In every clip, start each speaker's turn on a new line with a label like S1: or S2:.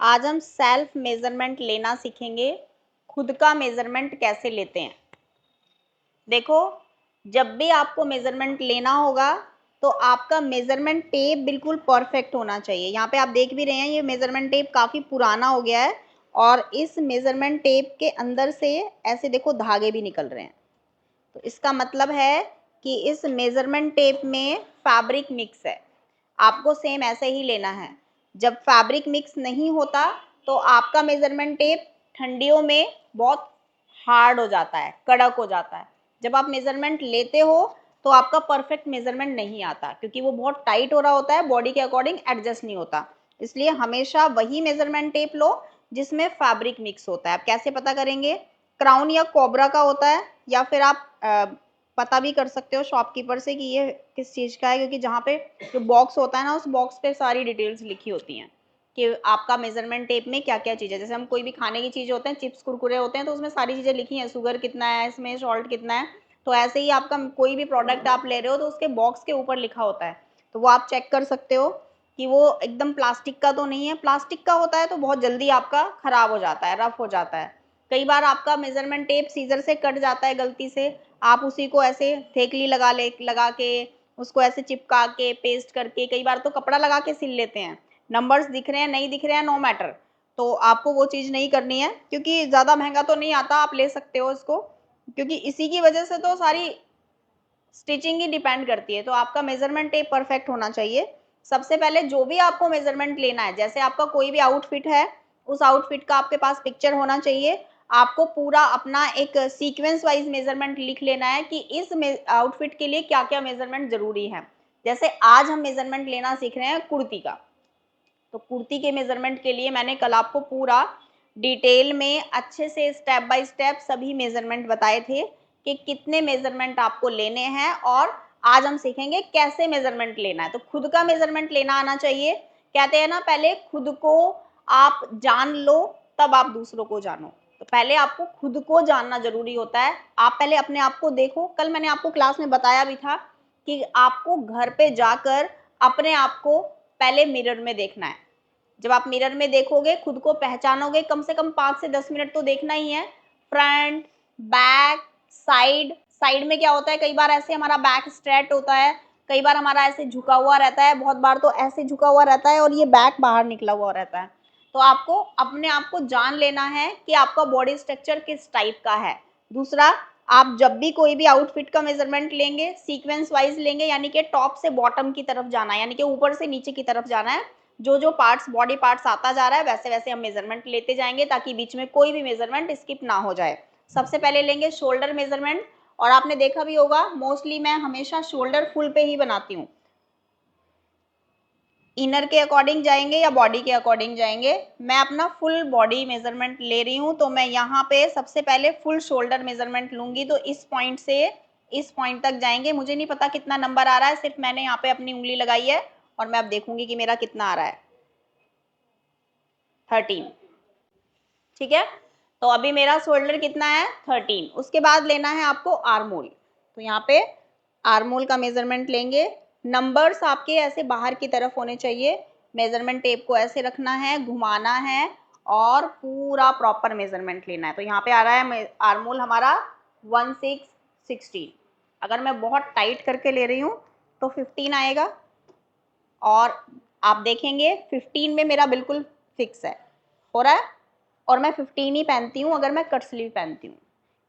S1: आज हम self measurement लेना सीखेंगे। खुद का मेजरमेंट कैसे लेते हैं। देखो, जब भी आपको मेजरमेंट लेना होगा तो आपका मेजरमेंट टेप बिल्कुल परफेक्ट होना चाहिए। यहाँ पे आप देख भी रहे हैं ये मेजरमेंट टेप काफ़ी पुराना हो गया है और इस मेजरमेंट टेप के अंदर से ऐसे देखो धागे भी निकल रहे हैं। तो इसका मतलब है कि इस मेजरमेंट टेप में फैब्रिक मिक्स है। आपको सेम ऐसे ही लेना है। जब फैब्रिक मिक्स नहीं होता तो आपका मेजरमेंट टेप ठंडियों में बहुत हार्ड हो जाता है, कड़क हो जाता है। जब आप मेजरमेंट लेते हो तो आपका परफेक्ट मेजरमेंट नहीं आता क्योंकि वो बहुत टाइट हो रहा होता है, बॉडी के अकॉर्डिंग एडजस्ट नहीं होता। इसलिए हमेशा वही मेजरमेंट टेप लो जिसमें फैब्रिक मिक्स होता है। आप कैसे पता करेंगे? क्राउन या कोबरा का होता है या फिर आप पता भी कर सकते हो शॉपकीपर से कि ये किस चीज़ का है, क्योंकि जहाँ पे जो बॉक्स होता है ना उस बॉक्स पे सारी डिटेल्स लिखी होती हैं कि आपका मेजरमेंट टेप में क्या क्या चीज़ है। जैसे हम कोई भी खाने की चीज़ होते हैं, चिप्स कुरकुरे होते हैं, तो उसमें सारी चीज़ें लिखी हैं, शुगर कितना है इसमें, सॉल्ट कितना है। तो ऐसे ही आपका कोई भी प्रोडक्ट आप ले रहे हो तो उसके बॉक्स के ऊपर लिखा होता है, तो वो आप चेक कर सकते हो कि वो एकदम प्लास्टिक का तो नहीं है। प्लास्टिक का होता है तो बहुत जल्दी आपका खराब हो जाता है, रफ हो जाता है। कई बार आपका मेजरमेंट टेप सीजर से कट जाता है गलती से, आप उसी को ऐसे थेकली लगा के उसको ऐसे चिपका के पेस्ट करके, कई बार तो कपड़ा लगा के सिल लेते हैं। नंबर्स दिख रहे हैं नहीं दिख रहे हैं नो मैटर, तो आपको वो चीज़ नहीं करनी है क्योंकि ज़्यादा महंगा तो नहीं आता, आप ले सकते हो इसको, क्योंकि इसी की वजह से तो सारी स्टिचिंग ही डिपेंड करती है। तो आपका मेजरमेंट टेप परफेक्ट होना चाहिए। सबसे पहले जो भी आपको मेजरमेंट लेना है, जैसे आपका कोई भी आउटफिट है, उस आउटफिट का आपके पास पिक्चर होना चाहिए। आपको पूरा अपना एक सीक्वेंस वाइज मेजरमेंट लिख लेना है कि इस आउटफिट के लिए क्या क्या मेजरमेंट जरूरी है। जैसे आज हम मेजरमेंट लेना सीख रहे हैं कुर्ती का, तो कुर्ती के मेजरमेंट के लिए मैंने कल आपको पूरा डिटेल में अच्छे से स्टेप बाय स्टेप सभी मेजरमेंट बताए थे कि कितने मेजरमेंट आपको लेने हैं, और आज हम सीखेंगे कैसे मेजरमेंट लेना है। तो खुद का मेजरमेंट लेना आना चाहिए। कहते हैं ना, पहले खुद को आप जान लो तब आप दूसरों को जानो। तो पहले आपको खुद को जानना जरूरी होता है। आप पहले अपने आप को देखो। कल मैंने आपको क्लास में बताया भी था कि आपको घर पे जाकर अपने आप को पहले मिरर में देखना है। जब आप मिरर में देखोगे, खुद को पहचानोगे, कम से कम 5 से 10 मिनट तो देखना ही है। Front, back, side. साइड में क्या होता है, कई बार ऐसे हमारा बैक स्ट्रेट होता है, कई बार हमारा ऐसे झुका हुआ रहता है, बहुत बार तो ऐसे झुका हुआ रहता है और ये बैक बाहर निकला हुआ रहता है। तो आपको अपने आप को जान लेना है कि आपका बॉडी स्ट्रक्चर किस टाइप का है। दूसरा, आप जब भी कोई भी आउटफिट का मेजरमेंट लेंगे सीक्वेंस वाइज लेंगे, यानी कि टॉप से बॉटम की तरफ जाना है, यानी कि ऊपर से नीचे की तरफ जाना है। जो जो पार्ट्स, बॉडी पार्ट्स आता जा रहा है वैसे वैसे हम मेजरमेंट लेते जाएंगे ताकि बीच में कोई भी मेजरमेंट स्किप ना हो जाए। सबसे पहले लेंगे शोल्डर मेजरमेंट, और आपने देखा भी होगा मोस्टली मैं हमेशा शोल्डर फुल पे ही बनाती हूँ। इनर के अकॉर्डिंग जाएंगे या बॉडी के अकॉर्डिंग जाएंगे। मैं अपना फुल बॉडी मेजरमेंट ले रही हूँ, तो मैं यहाँ पे सबसे पहले फुल शोल्डर मेजरमेंट लूंगी। तो इस पॉइंट से इस पॉइंट तक जाएंगे। मुझे नहीं पता कितना नंबर आ रहा है, सिर्फ मैंने यहाँ पे अपनी उंगली लगाई है और मैं अब देखूंगी कि मेरा कितना आ रहा है। 13। ठीक है, तो अभी मेरा शोल्डर कितना है? 13। उसके बाद लेना है आपको आर्मोल। तो यहाँ पे आर्मोल का मेजरमेंट लेंगे। नंबर्स आपके ऐसे बाहर की तरफ होने चाहिए। मेजरमेंट टेप को ऐसे रखना है, घुमाना है और पूरा प्रॉपर मेजरमेंट लेना है। तो यहाँ पे आ रहा है आर्मोल हमारा 1616। अगर मैं बहुत टाइट करके ले रही हूँ तो 15 आएगा, और आप देखेंगे 15 में मेरा बिल्कुल फिक्स है, हो रहा है। और मैं 15 ही पहनती हूँ अगर मैं कट स्लीव पहनती हूँ,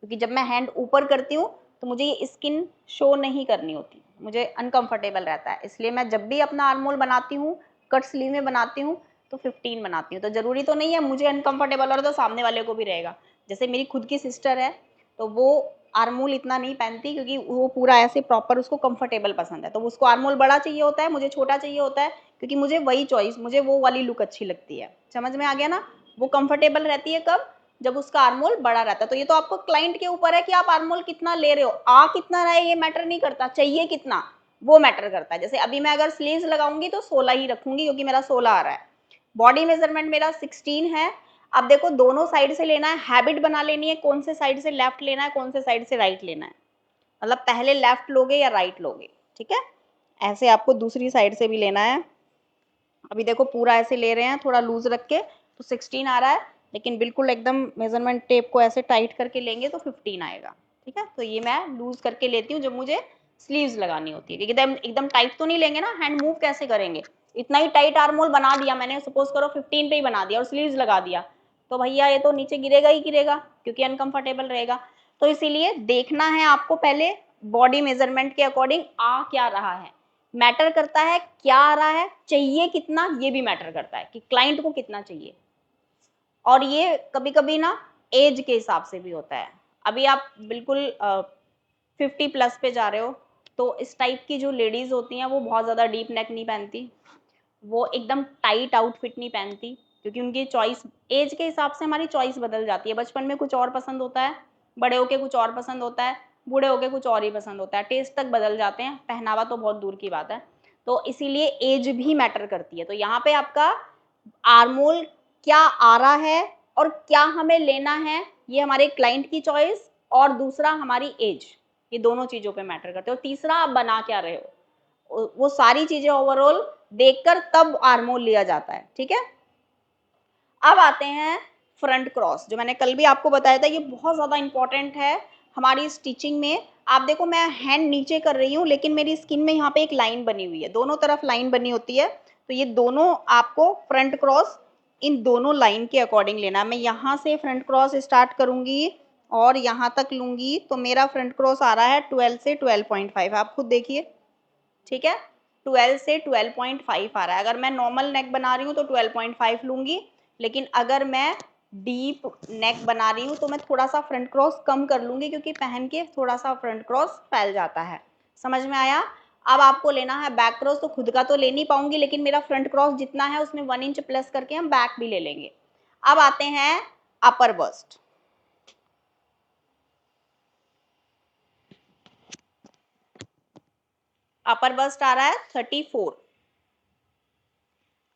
S1: क्योंकि जब मैं हैंड ऊपर करती हूँ तो मुझे ये स्किन शो नहीं करनी होती, मुझे अनकंफर्टेबल रहता है। इसलिए मैं जब भी अपना आर्मोल बनाती हूँ, कट स्लीव में बनाती हूँ, तो 15 बनाती हूँ। तो ज़रूरी तो नहीं है मुझे अनकंफर्टेबल हो रहा तो सामने वाले को भी रहेगा। जैसे मेरी खुद की सिस्टर है तो वो आर्मोल इतना नहीं पहनती क्योंकि वो पूरा ऐसे प्रॉपर उसको कंफर्टेबल पसंद है, तो उसको आर्मोल बड़ा चाहिए होता है, मुझे छोटा चाहिए होता है, क्योंकि मुझे वही चॉइस, मुझे वो वाली लुक अच्छी लगती है। समझ में आ गया ना? वो कंफर्टेबल रहती है कब? जब उसका आर्मोल बड़ा रहता है। तो ये तो आपको क्लाइंट के ऊपर है कि आप आर्मोल कितना ले रहे हो। आ कितना रहा है ये मैटर नहीं करता, चाहिए कितना वो मैटर करता है। जैसे अभी मैं अगर स्लीव्स लगाऊंगी तो 16 ही रखूंगी क्योंकि मेरा 16 आ रहा है। बॉडी मेजरमेंट मेरा 16 है। अब देखो दोनों साइड से लेना है, हैबिट बना लेनी है कौन से साइड से लेफ्ट लेना है, कौन से साइड से राइट लेना है। मतलब पहले लेफ्ट लोगे या राइट लोगे, ठीक है। ऐसे आपको दूसरी साइड से भी लेना है। अभी देखो पूरा ऐसे ले रहे हैं थोड़ा लूज रख के, तो 16 आ रहा है, लेकिन बिल्कुल एकदम मेजरमेंट टेप को ऐसे टाइट करके लेंगे तो 15 आएगा। ठीक है, तो ये मैं लूज करके लेती हूँ जब मुझे स्लीव्स लगानी होती है। एकदम एकदम टाइट तो नहीं लेंगे ना, हैंड मूव कैसे करेंगे, इतना ही टाइट आर्म होल बना दिया मैंने, सपोज करो 15 पे ही बना दिया और स्लीव्स लगा दिया, तो भैया ये तो नीचे गिरेगा ही गिरेगा, क्योंकि अनकंफर्टेबल रहेगा। तो इसीलिए देखना है आपको पहले बॉडी मेजरमेंट के अकॉर्डिंग आ क्या रहा है, मैटर करता है क्या आ रहा है, चाहिए कितना, ये भी मैटर करता है कि क्लाइंट को कितना चाहिए। और ये कभी कभी ना एज के हिसाब से भी होता है। अभी आप बिल्कुल 50+ पे जा रहे हो, तो इस टाइप की जो लेडीज होती हैं वो बहुत ज़्यादा डीप नेक नहीं पहनती, वो एकदम टाइट आउटफिट नहीं पहनती, क्योंकि उनकी चॉइस एज के हिसाब से हमारी चॉइस बदल जाती है। बचपन में कुछ और पसंद होता है, बड़े होके कुछ और पसंद होता है, बूढ़े होके कुछ और ही पसंद होता है, टेस्ट तक बदल जाते हैं, पहनावा तो बहुत दूर की बात है। तो इसीलिए एज भी मैटर करती है। तो यहाँ पे आपका आर्मोल क्या आ रहा है और क्या हमें लेना है, ये हमारे क्लाइंट की चॉइस और दूसरा हमारी एज, ये दोनों चीजों पे मैटर करते हैं। और तीसरा आप बना क्या रहे हो, वो सारी चीजें ओवरऑल देखकर तब आर्मोल लिया जाता है। ठीक है, अब आते हैं फ्रंट क्रॉस, जो मैंने कल भी आपको बताया था, ये बहुत ज्यादा इंपॉर्टेंट है हमारी स्टिचिंग में। आप देखो मैं हैंड नीचे कर रही हूँ, लेकिन मेरी स्किन में यहाँ पे एक लाइन बनी हुई है, दोनों तरफ लाइन बनी होती है, तो ये दोनों आपको फ्रंट क्रॉस इन दोनों लाइन के अकॉर्डिंग लेना है। मैं यहाँ से फ्रंट क्रॉस स्टार्ट करूंगी और यहाँ तक लूंगी, तो मेरा फ्रंट क्रॉस आ रहा है 12 से 12.5, आप खुद देखिए। ठीक है, 12 से 12.5 आ रहा है। अगर मैं नॉर्मल नेक बना रही हूँ तो 12.5 लूंगी, लेकिन अगर मैं डीप नेक बना रही हूँ तो मैं थोड़ा सा फ्रंट क्रॉस कम कर लूंगी, क्योंकि पहन के थोड़ा सा फ्रंट क्रॉस फैल जाता है। समझ में आया? अब आपको लेना है बैक क्रॉस, तो खुद का तो ले नहीं पाऊंगी, लेकिन मेरा फ्रंट क्रॉस जितना है उसमें 1 इंच प्लस करके हम बैक भी ले लेंगे। अब आते हैं अपर बस्ट। अपर बस्ट आ रहा है 34।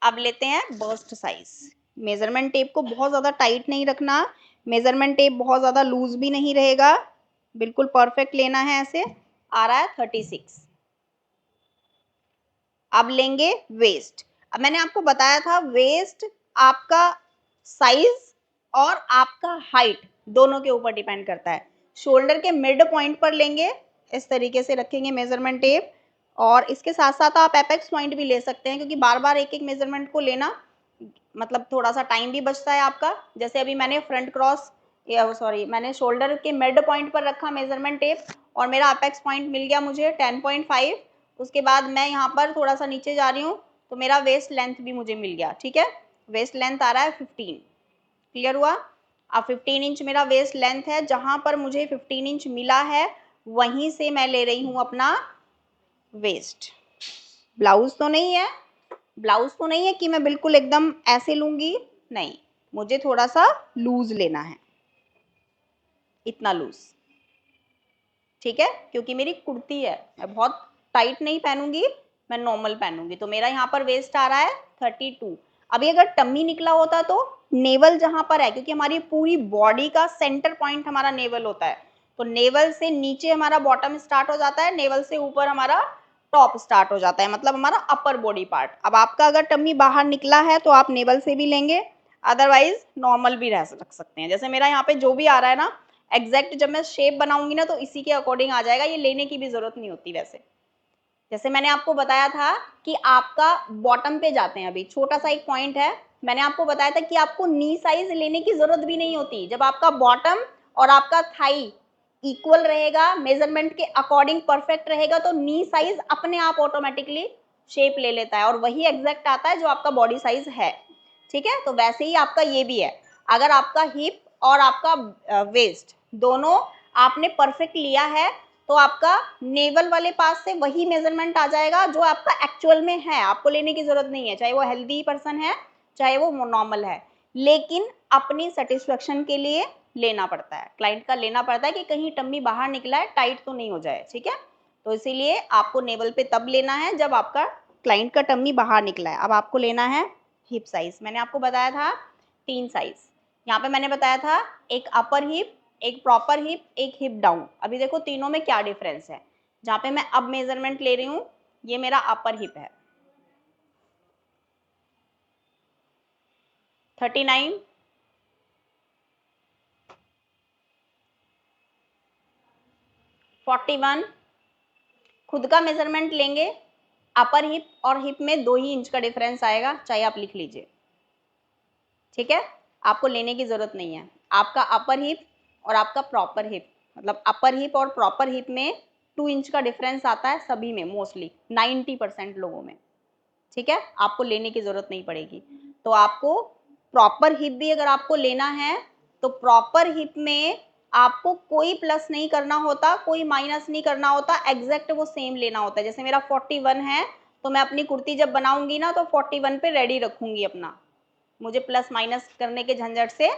S1: अब लेते हैं बस्ट साइज। मेजरमेंट टेप को बहुत ज्यादा टाइट नहीं रखना, मेजरमेंट टेप बहुत ज्यादा लूज भी नहीं रहेगा, बिल्कुल परफेक्ट लेना है। ऐसे आ रहा है 36। अब लेंगे वेस्ट। अब मैंने आपको बताया था वेस्ट आपका साइज और आपका हाइट दोनों के ऊपर डिपेंड करता है। शोल्डर के मिड पॉइंट पर लेंगे, इस तरीके से रखेंगे मेजरमेंट टेप, और इसके साथ साथ आप एपेक्स पॉइंट भी ले सकते हैं, क्योंकि बार बार एक एक मेजरमेंट को लेना मतलब थोड़ा सा टाइम भी बचता है आपका। जैसे अभी मैंने फ्रंट क्रॉस सॉरी मैंने शोल्डर के मिड पॉइंट पर रखा मेजरमेंट टेप और मेरा अपेक्स पॉइंट मिल गया मुझे 10.5। उसके बाद मैं यहाँ पर थोड़ा सा नीचे जा रही हूँ तो मेरा वेस्ट लेंथ भी मुझे मिल गया। ठीक है, वेस्ट लेंथ आ रहा है 15। क्लियर हुआ? अब 15 इंच मेरा वेस्ट लेंथ है, जहां पर मुझे 15 इंच मिला है वहीं से मैं ले रही हूँ अपना वेस्ट। ब्लाउज तो नहीं है, ब्लाउज तो नहीं है कि मैं बिल्कुल एकदम ऐसे लूंगी, नहीं, मुझे थोड़ा सा लूज लेना है, इतना लूज। ठीक है, क्योंकि मेरी कुर्ती है, मैं बहुत टाइट नहीं पहनूंगी, मैं नॉर्मल पहनूंगी। तो मेरा यहाँ पर वेस्ट आ रहा है 32। अभी अगर टम्मी निकला होता तो नेवल जहां पर है, क्योंकि हमारी पूरी बॉडी का सेंटर पॉइंट हमारा नेवल होता है, तो नेवल से नीचे हमारा बॉटम स्टार्ट हो जाता है, नेवल से ऊपर हमारा टॉप स्टार्ट हो जाता है, मतलब हमारा अपर बॉडी पार्ट। अब आपका अगर टम्मी बाहर निकला है तो आप नेवल से भी लेंगे, अदरवाइज नॉर्मल भी रख सकते हैं। जैसे मेरा यहाँ पे जो भी आ रहा है ना, एग्जैक्ट जब मैं शेप बनाऊंगी ना तो इसी के अकॉर्डिंग आ जाएगा, ये लेने की भी जरूरत नहीं होती। वैसे जैसे मैंने आपको बताया था कि आपका बॉटम पे जाते हैं, अभी छोटा सा एक पॉइंट है, मैंने आपको बताया था कि आपको नी साइज लेने की जरूरत भी नहीं होती। जब आपका बॉटम और आपका थाई इक्वल रहेगा, मेजरमेंट के अकॉर्डिंग परफेक्ट रहेगा, तो नी साइज अपने आप ऑटोमेटिकली शेप ले लेता है और वही एग्जैक्ट आता है जो आपका बॉडी साइज है। ठीक है, तो वैसे ही आपका ये भी है। अगर आपका हिप और आपका वेस्ट दोनों आपने परफेक्ट लिया है तो आपका नेवल वाले पास से वही मेजरमेंट आ जाएगा जो आपका एक्चुअल में है, आपको लेने की जरूरत नहीं है, चाहे वो हेल्दी पर्सन है चाहे वो नॉर्मल है, लेकिन अपनी सेटिस्फेक्शन के लिए लेना पड़ता है, क्लाइंट का लेना पड़ता है कि कहीं टम्मी बाहर निकला है, टाइट तो नहीं हो जाए। ठीक है, तो इसीलिए आपको नेवल पे तब लेना है जब आपका क्लाइंट का टम्मी बाहर निकला है। अब आपको लेना है हिप साइज। मैंने आपको बताया था 3 साइज, यहाँ पे मैंने बताया था एक अपर हिप, एक प्रॉपर हिप, एक हिप डाउन। अभी देखो तीनों में क्या डिफरेंस है। जहाँ पे मैं अब मेजरमेंट ले रही हूँ, ये मेरा अपर हिप है, 39, 41। खुद का मेजरमेंट लेंगे, अपर हिप और हिप में 2 ही इंच का डिफरेंस आएगा, चाहे आप लिख लीजिए, ठीक है। आपको लेने की जरूरत नहीं है। आपका अपर हिप और आपका प्रॉपर हिप, मतलब अपर हिप और प्रॉपर हिप में 2 इंच का डिफरेंस आता है सभी में, मोस्टली 90% लोगों में, ठीक है। आपको लेने की जरूरत नहीं पड़ेगी। तो आपको प्रॉपर हिप भी अगर आपको लेना है तो प्रॉपर हिप में आपको कोई प्लस नहीं करना होता, कोई माइनस नहीं करना होता, एग्जैक्ट वो सेम लेना होता है। जैसे मेरा 41 है तो मैं अपनी कुर्ती जब बनाऊंगी ना तो 41 पे रेडी रखूंगी अपना, मुझे प्लस माइनस करने के झंझट से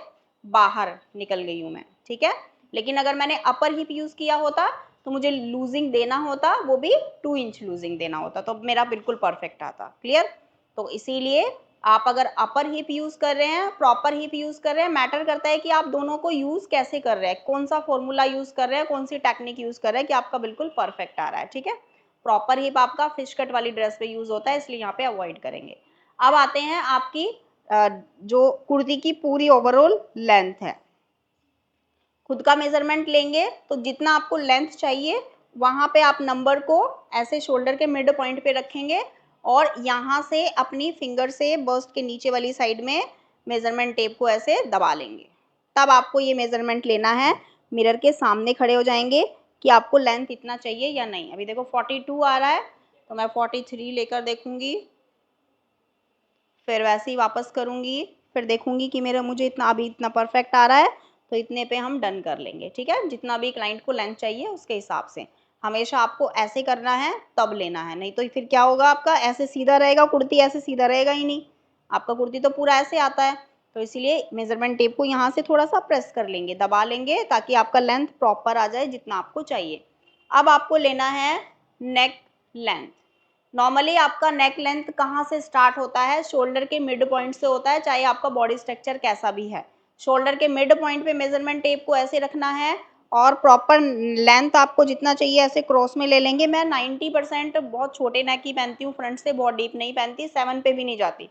S1: बाहर निकल गई हूं मैं, ठीक है। लेकिन अगर मैंने अपर हिप यूज किया होता तो मुझे लूजिंग देना होता, वो भी 2 इंच लूजिंग देना होता, तो मेरा बिल्कुल परफेक्ट आता। क्लियर। तो इसीलिए आप अगर अपर हिप यूज कर रहे हैं, प्रॉपर हिप यूज कर रहे हैं, मैटर करता है कि आप दोनों को यूज कैसे कर रहे हैं, कौन सा फॉर्मूला यूज कर रहे हैं, कौन सी टेक्निक यूज कर रहे हैं कि आपका बिल्कुल परफेक्ट आ रहा है, ठीक है। प्रॉपर हिप आपका फिश कट वाली ड्रेस पे यूज होता है, इसलिए यहाँ पे अवॉइड करेंगे। अब आते हैं आपकी जो कुर्ती की पूरी ओवरऑल लेंथ है। खुद का मेजरमेंट लेंगे तो जितना आपको लेंथ चाहिए वहां पे आप नंबर को ऐसे शोल्डर के मिड पॉइंट पे रखेंगे और यहाँ से अपनी फिंगर से बस्ट के नीचे वाली साइड में मेजरमेंट टेप को ऐसे दबा लेंगे। तब आपको ये मेजरमेंट लेना है, मिरर के सामने खड़े हो जाएंगे कि आपको लेंथ इतना चाहिए या नहीं। अभी देखो 42 आ रहा है तो मैं 43 लेकर देखूंगी, फिर वैसे ही वापस करूंगी, फिर देखूंगी कि मेरा मुझे इतना अभी इतना परफेक्ट आ रहा है तो इतने पे हम डन कर लेंगे, ठीक है। जितना भी क्लाइंट को लेंथ चाहिए उसके हिसाब से हमेशा आपको ऐसे करना है, तब लेना है, नहीं तो फिर क्या होगा, आपका ऐसे सीधा रहेगा कुर्ती, ऐसे सीधा रहेगा ही नहीं, आपका कुर्ती तो पूरा ऐसे आता है। तो इसीलिए मेजरमेंट टेप को यहाँ से थोड़ा सा प्रेस कर लेंगे, दबा लेंगे, ताकि आपका लेंथ प्रॉपर आ जाए जितना आपको चाहिए। अब आपको लेना है नेक लेंथ। नॉर्मली आपका नेक लेंथ कहाँ से स्टार्ट होता है, शोल्डर के मिड पॉइंट से होता है, चाहे आपका बॉडी स्ट्रक्चर कैसा भी है। शोल्डर के मिड पॉइंट पे मेजरमेंट टेप को ऐसे रखना है और प्रॉपर लेंथ आपको जितना चाहिए ऐसे क्रॉस में ले लेंगे। मैं 90% बहुत छोटे नेक ही पहनती हूँ, फ्रंट से बहुत डीप नहीं पहनती, 7 पे भी नहीं जाती,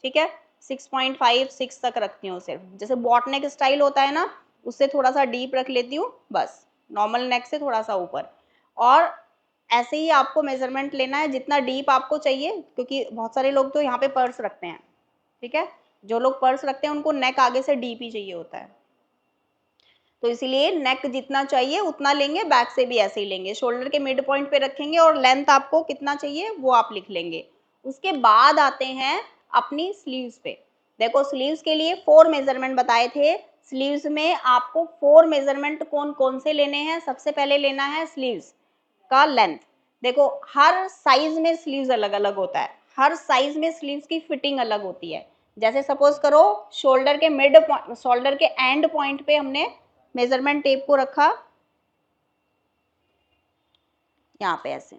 S1: ठीक है। 6.5 6 तक रखती हूँ सिर्फ, जैसे बॉट नेक स्टाइल होता है ना उससे थोड़ा सा डीप रख लेती हूँ बस, नॉर्मल नेक से थोड़ा सा ऊपर। और ऐसे ही आपको मेजरमेंट लेना है जितना डीप आपको चाहिए, क्योंकि बहुत सारे लोग तो यहाँ पे पर्स रखते हैं, ठीक है। जो लोग पर्स रखते हैं उनको नेक आगे से डीप ही चाहिए होता है, तो इसीलिए नेक जितना चाहिए उतना लेंगे, बैक से भी ऐसे ही लेंगे, शोल्डर के मिड पॉइंट पे रखेंगे और लेंथ आपको कितना चाहिए वो आप लिख लेंगे। उसके बाद आते हैं अपनी स्लीव्स पे। देखो स्लीव्स के लिए 4 मेजरमेंट बताए थे, स्लीव्स में आपको 4 मेजरमेंट कौन कौन से लेने हैं। सबसे पहले लेना है स्लीव्स का लेंथ। देखो हर साइज में स्लीव्स अलग अलग होता है, हर साइज में स्लीव्स की फिटिंग अलग होती है। जैसे सपोज करो शोल्डर के मिड पॉइंट, शोल्डर के एंड पॉइंट पे हमने मेजरमेंट टेप को रखा यहाँ पे ऐसे।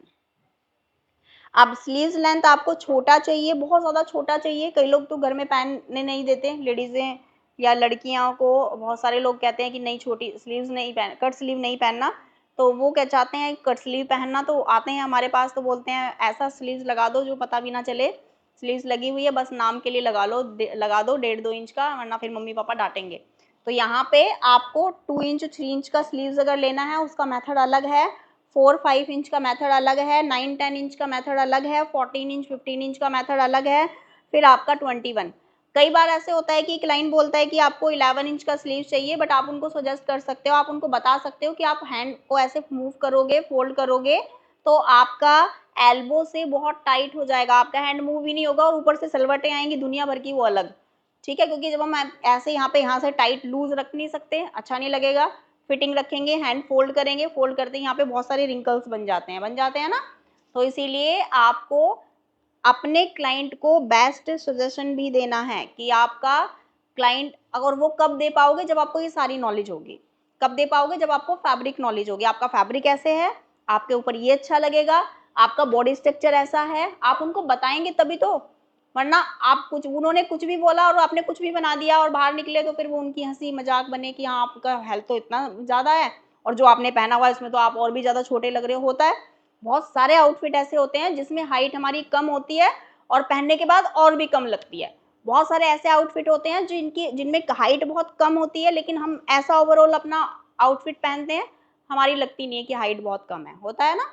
S1: अब स्लीव्स लेंथ आपको छोटा चाहिए, बहुत ज्यादा छोटा चाहिए, कई लोग तो घर में पहनने नहीं देते, लेडीजें या लड़कियां को बहुत सारे लोग कहते हैं कि नहीं छोटी स्लीव्स नहीं पहन, कट स्लीव नहीं पहनना, तो वो क्या चाहते हैं कट स्लीव पहनना, तो आते हैं हमारे पास तो बोलते हैं ऐसा स्लीव्स लगा दो जो पता भी ना चले स्लीव्स लगी हुई है, बस नाम के लिए लगा लो, लगा दो 1.5-2 इंच का, वरना फिर मम्मी पापा डांटेंगे। तो यहाँ पे आपको 2 इंच 3 इंच का स्लीव्स अगर लेना है उसका मेथड अलग है, 4-5 इंच का मेथड अलग है, 9-10 इंच का मेथड अलग है, 14 इंच 15 इंच का मेथड अलग है, फिर आपका 21। कई बार ऐसे होता है कि क्लाइंट बोलता है कि आपको 11 इंच का स्लीव चाहिए, बट आप उनको सजेस्ट कर सकते हो, आप उनको बता सकते हो कि आप हैंड को ऐसे मूव करोगे, फोल्ड करोगे तो आपका एल्बो से बहुत टाइट हो जाएगा, आपका हैंड मूव ही नहीं होगा और ऊपर से सलवटें आएंगी दुनिया भर की, वो अलग, ठीक है। क्योंकि जब हम ऐसे यहाँ से टाइट लूज रख नहीं सकते, अच्छा नहीं लगेगा। फिटिंग रखेंगे, हैंड फोल्ड करेंगे, फोल्ड करते ही यहाँ पे बहुत सारे रिंकल्स बन जाते हैं ना। तो इसीलिए आपको अपने क्लाइंट को बेस्ट सजेशन भी देना है कि आपका क्लाइंट, अगर वो कब दे पाओगे जब आपको ये सारी नॉलेज होगी, कब दे पाओगे जब आपको फैब्रिक नॉलेज होगी, आपका फैब्रिक ऐसे है, आपके ऊपर ये अच्छा लगेगा, आपका बॉडी स्ट्रक्चर ऐसा है, आप उनको बताएंगे तभी तो, वरना आप कुछ, उन्होंने कुछ भी बोला और आपने कुछ भी बना दिया और बाहर निकले तो फिर वो उनकी हंसी मजाक बने कि हाँ आपका हेल्थ तो इतना ज्यादा है और जो आपने पहना हुआ है इसमें तो आप और भी ज्यादा छोटे लग रहे हो। होता है बहुत सारे आउटफिट ऐसे होते हैं जिसमें हाइट हमारी कम होती है और पहनने के बाद और भी कम लगती है, बहुत सारे ऐसे आउटफिट होते हैं जिनमें हाइट बहुत कम होती है, लेकिन हम ऐसा ओवरऑल अपना आउटफिट पहनते हैं, हमारी लगती नहीं है कि हाइट बहुत कम है, होता है ना।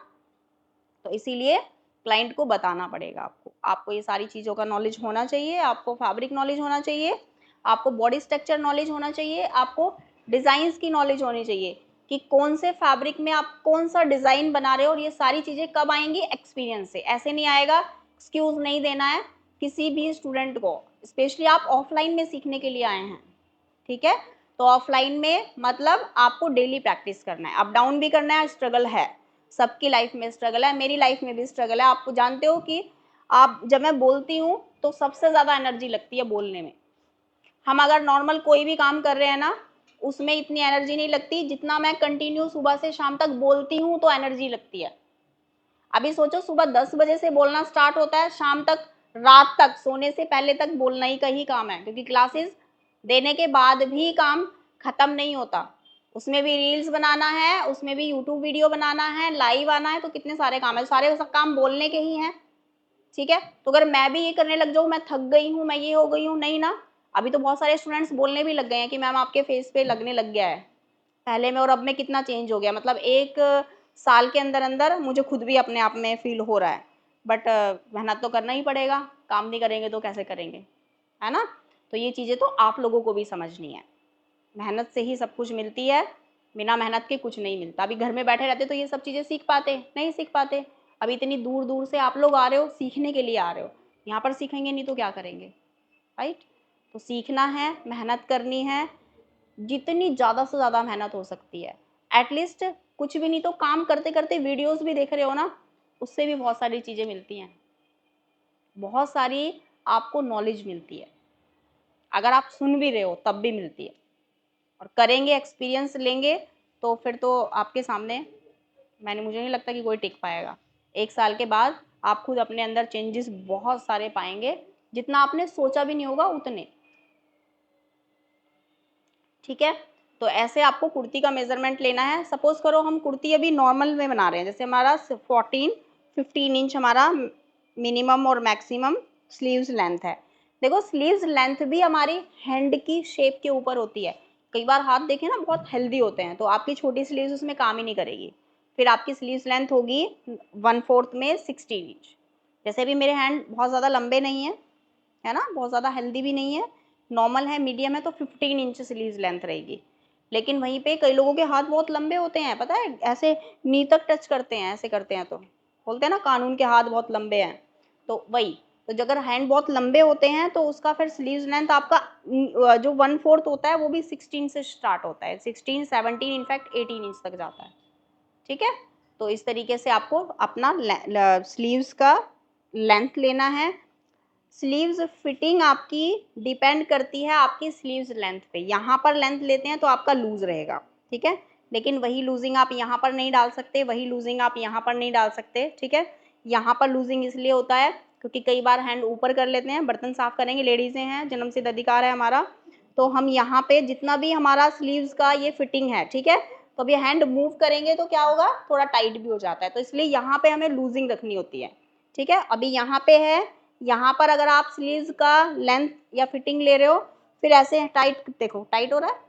S1: तो इसीलिए क्लाइंट को बताना पड़ेगा आपको ये सारी चीज़ों का नॉलेज होना चाहिए, आपको फैब्रिक नॉलेज होना चाहिए, आपको बॉडी स्ट्रक्चर नॉलेज होना चाहिए, आपको डिज़ाइंस की नॉलेज होनी चाहिए कि कौन से फैब्रिक में आप कौन सा डिज़ाइन बना रहे हो, और ये सारी चीज़ें कब आएंगी, एक्सपीरियंस से। ऐसे नहीं आएगा, एक्सक्यूज़ नहीं देना है किसी भी स्टूडेंट को, स्पेशली आप ऑफलाइन में सीखने के लिए आए हैं, ठीक है। तो ऑफलाइन में मतलब आपको डेली प्रैक्टिस करना है, अप डाउन भी करना है, स्ट्रगल है, सबकी लाइफ में स्ट्रगल है, मेरी लाइफ में भी स्ट्रगल है। आपको जानते हो कि आप जब मैं बोलती हूँ तो सबसे ज़्यादा एनर्जी लगती है बोलने में। हम अगर नॉर्मल कोई भी काम कर रहे हैं ना, उसमें इतनी एनर्जी नहीं लगती जितना मैं कंटिन्यू सुबह से शाम तक बोलती हूँ तो एनर्जी लगती है। अभी सोचो, सुबह 10 बजे से बोलना स्टार्ट होता है, शाम तक, रात तक, सोने से पहले तक बोलना ही का ही काम है, क्योंकि क्लासेस देने के बाद भी काम खत्म नहीं होता, उसमें भी रील्स बनाना है, उसमें भी यूट्यूब वीडियो बनाना है, लाइव आना है, तो कितने सारे काम है, सारे सब काम बोलने के ही हैं, ठीक है। तो अगर मैं भी ये करने लग जाऊँ, मैं थक गई हूँ, मैं ये हो गई हूँ, नहीं ना। अभी तो बहुत सारे स्टूडेंट्स बोलने भी लग गए हैं कि मैम आपके फेस पे लगने लग गया है, पहले में और अब में कितना चेंज हो गया, मतलब 1 साल के अंदर अंदर मुझे खुद भी अपने आप में फील हो रहा है। बट मेहनत तो करना ही पड़ेगा, काम नहीं करेंगे तो कैसे करेंगे, है ना। तो ये चीज़ें तो आप लोगों को भी समझनी है, मेहनत से ही सब कुछ मिलती है, बिना मेहनत के कुछ नहीं मिलता। अभी घर में बैठे रहते तो ये सब चीज़ें सीख पाते, नहीं सीख पाते। अभी इतनी दूर दूर से आप लोग आ रहे हो, सीखने के लिए आ रहे हो, यहाँ पर सीखेंगे नहीं तो क्या करेंगे, राइट। तो सीखना है, मेहनत करनी है, जितनी ज़्यादा से ज़्यादा मेहनत हो सकती है। एटलीस्ट कुछ भी नहीं तो काम करते करते वीडियोस भी देख रहे हो ना, उससे भी बहुत सारी चीज़ें मिलती हैं, बहुत सारी आपको नॉलेज मिलती है, अगर आप सुन भी रहे हो तब भी मिलती है, और करेंगे, एक्सपीरियंस लेंगे तो फिर तो आपके सामने मुझे नहीं लगता कि कोई टिक पाएगा। 1 साल के बाद आप खुद अपने अंदर चेंजेस बहुत सारे पाएंगे, जितना आपने सोचा भी नहीं होगा उतने, ठीक है। तो ऐसे आपको कुर्ती का मेजरमेंट लेना है। सपोज करो हम कुर्ती अभी नॉर्मल में बना रहे हैं, जैसे हमारा 15 इंच हमारा मिनिमम और मैक्सिमम स्लीव्स लेंथ है। देखो, स्लीव्स लेंथ भी हमारी हैंड की शेप के ऊपर होती है। कई बार हाथ देखें ना, बहुत हेल्दी होते हैं, तो आपकी छोटी स्लीव्स उसमें काम ही नहीं करेगी, फिर आपकी स्लीव्स लेंथ होगी 1/4 में 16 इंच। जैसे भी मेरे हैंड बहुत ज़्यादा लंबे नहीं है ना, बहुत ज़्यादा हेल्दी भी नहीं है, नॉर्मल है, मीडियम है, तो 15 इंच स्लीव्स लेंथ रहेगी। लेकिन वहीं पे कई लोगों के हाथ बहुत लंबे होते हैं, पता है, ऐसे नी तक टच करते हैं, ऐसे करते हैं, तो बोलते हैं ना कानून के हाथ बहुत लंबे हैं, तो वही। तो अगर हैंड बहुत लंबे होते हैं तो उसका फिर स्लीव्स लेंथ आपका जो 1/4 होता है वो भी 16 से स्टार्ट होता है, 16, 17, इनफैक्ट 18 इंच तक जाता है, ठीक है। तो इस तरीके से आपको अपना स्लीव्स का लेंथ लेना है। स्लीव्स फिटिंग आपकी डिपेंड करती है आपकी स्लीव्स लेंथ पे। यहाँ पर लेंथ लेते हैं तो आपका लूज रहेगा, ठीक है, लेकिन वही लूजिंग आप यहाँ पर नहीं डाल सकते, वही लूजिंग आप यहाँ पर नहीं डाल सकते, ठीक है। यहाँ पर लूजिंग इसलिए होता है क्योंकि कई बार हैंड ऊपर कर लेते हैं, बर्तन साफ करेंगे, लेडीजें हैं, जन्मसिद्ध अधिकार है हमारा, तो हम यहाँ पे जितना भी हमारा स्लीव्स का ये फिटिंग है, ठीक है, तो अभी हैंड मूव करेंगे तो क्या होगा, थोड़ा टाइट भी हो जाता है, तो इसलिए यहाँ पे हमें लूजिंग रखनी होती है, ठीक है। अभी यहाँ पे है, यहाँ पर अगर आप स्लीव्स का लेंथ या फिटिंग ले रहे हो, फिर ऐसे टाइट, देखो टाइट हो रहा है,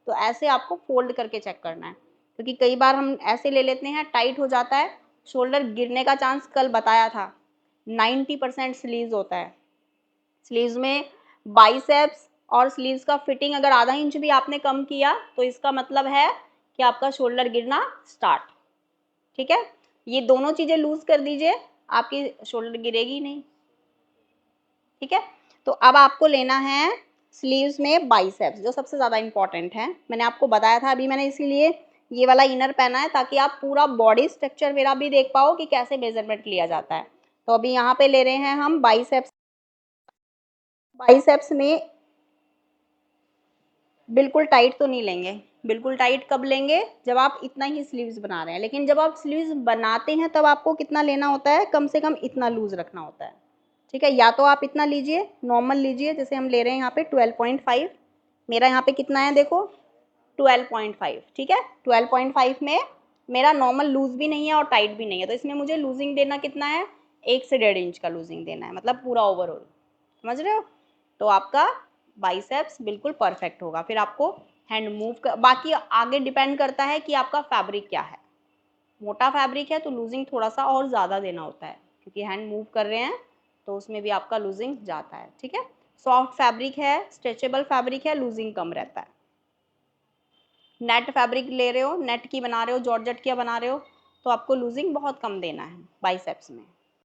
S1: तो ऐसे आपको फोल्ड करके चेक करना है, क्योंकि कई बार हम ऐसे ले लेते हैं, टाइट हो जाता है, शोल्डर गिरने का चांस कल बताया था 90% स्लीव्स होता है। स्लीव्स में बाइसेप्स और स्लीव्स का फिटिंग अगर आधा इंच भी आपने कम किया तो इसका मतलब है कि आपका शोल्डर गिरना स्टार्ट, ठीक है। ये दोनों चीजें लूज कर दीजिए, आपकी शोल्डर गिरेगी नहीं, ठीक है। तो अब आपको लेना है स्लीव्स में बाइसेप्स, जो सबसे ज़्यादा इंपॉर्टेंट है, मैंने आपको बताया था, अभी मैंने इसीलिए ये वाला इनर पहना है ताकि आप पूरा बॉडी स्ट्रक्चर मेरा भी देख पाओ कि कैसे मेजरमेंट लिया जाता है। तो अभी यहाँ पे ले रहे हैं हम बाइसेप्स। बाइसेप्स में बिल्कुल टाइट तो नहीं लेंगे, बिल्कुल टाइट कब लेंगे, जब आप इतना ही स्लीव्स बना रहे हैं, लेकिन जब आप स्लीव्स बनाते हैं तब आपको कितना लेना होता है, कम से कम इतना लूज रखना होता है, ठीक है। या तो आप इतना लीजिए, नॉर्मल लीजिए, जैसे हम ले रहे हैं यहाँ पे 12.5, मेरा यहाँ पे कितना है देखो 12.5, ठीक है। 12.5 में मेरा नॉर्मल लूज भी नहीं है और टाइट भी नहीं है, तो इसमें मुझे लूजिंग देना कितना है, 1 से 1.5 इंच का लूजिंग देना है, मतलब पूरा ओवरऑल, समझ रहे हो। तो आपका बाइसेप्स बिल्कुल परफेक्ट होगा। फिर आपको हैंड मूव कर, बाकी आगे डिपेंड करता है कि आपका फैब्रिक क्या है। मोटा फैब्रिक है तो लूजिंग थोड़ा सा और ज़्यादा देना होता है, क्योंकि हैंड मूव कर रहे हैं तो उसमें भी आपका लूजिंग जाता है। ठीक है, सॉफ्ट फैब्रिक है, स्ट्रेचेबल फैब्रिक है, लूजिंग कम रहता है। नेट फैब्रिक ले रहे हो, नेट की बना रहे हो, जॉर्जेट की बना रहे हो, तो आपको लूजिंग बहुत कम देना है बाइसेप्स में।